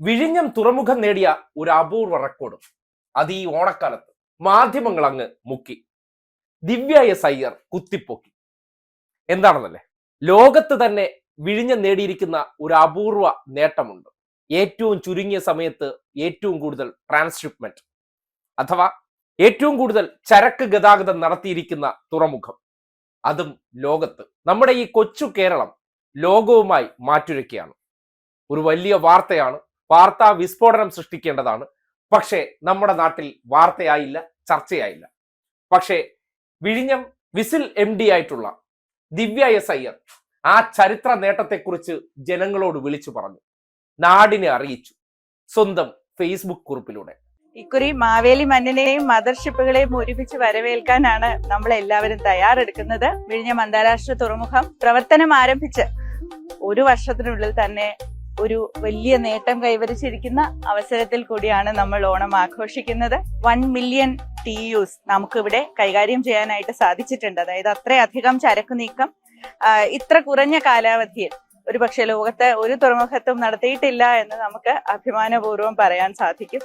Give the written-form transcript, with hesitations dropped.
വിഴിഞ്ഞം തുറമുഖം നേടിയ ഒരു അപൂർവ റെക്കോർഡ് അത് ഈ ഓണക്കാലത്ത് മാധ്യമങ്ങൾ അങ്ങ് മുക്കി. ദിവ്യ എസ് അയ്യർ കുത്തിപ്പൊക്കി. എന്താണെന്നല്ലേ, ലോകത്ത് തന്നെ വിഴിഞ്ഞം നേടിയിരിക്കുന്ന ഒരു അപൂർവ നേട്ടമുണ്ട്. ഏറ്റവും ചുരുങ്ങിയ സമയത്ത് ഏറ്റവും കൂടുതൽ ട്രാൻസ്ഷിപ്മെന്റ് അഥവാ ഏറ്റവും കൂടുതൽ ചരക്ക് ഗതാഗതം നടത്തിയിരിക്കുന്ന തുറമുഖം, അതും ലോകത്ത്. നമ്മുടെ ഈ കൊച്ചു കേരളം ലോകവുമായി മാറ്റുരയ്ക്കുകയാണ്. ഒരു വലിയ വാർത്തയാണ്, വാർത്താ വിസ്ഫോടനം സൃഷ്ടിക്കേണ്ടതാണ്. പക്ഷേ നമ്മുടെ നാട്ടിൽ വാർത്തയായില്ല, ചർച്ചയായില്ല. പക്ഷേ വിഴിഞ്ഞം വിസിൽ MD ആയിട്ടുള്ള ദിവ്യ എസ് അയ്യർ ആ ചരിത്ര നേട്ടത്തെക്കുറിച്ച് ജനങ്ങളോട് വിളിച്ചു പറഞ്ഞു, നാടിനെ അറിയിച്ചു സ്വന്തം ഫേസ്ബുക്ക് കുറിപ്പിലൂടെ. ഇക്കുറി മാവേലി മണ്ണിനെയും മദർഷിപ്പുകളെയും ഒരുമിച്ച് വരവേൽക്കാനാണ് നമ്മൾ എല്ലാവരും തയ്യാറെടുക്കുന്നത്. വിഴിഞ്ഞം അന്താരാഷ്ട്ര തുറമുഖം പ്രവർത്തനം ആരംഭിച്ച് ഒരു വർഷത്തിനുള്ളിൽ തന്നെ ഒരു വലിയ നേട്ടം കൈവരിച്ചിരിക്കുന്ന അവസരത്തിൽ കൂടിയാണ് നമ്മൾ ഓണം ആഘോഷിക്കുന്നത്. 1 മില്യൺ TEUs നമുക്കിവിടെ കൈകാര്യം ചെയ്യാനായിട്ട് സാധിച്ചിട്ടുണ്ട്. അതായത് അത്രയധികം ചരക്ക് നീക്കം ഇത്ര കുറഞ്ഞ കാലാവധിയിൽ ഒരുപക്ഷെ ലോകത്തെ ഒരു തുറമുഖത്തും നടത്തിയിട്ടില്ല എന്ന് നമുക്ക് അഭിമാനപൂർവ്വം പറയാൻ സാധിക്കും.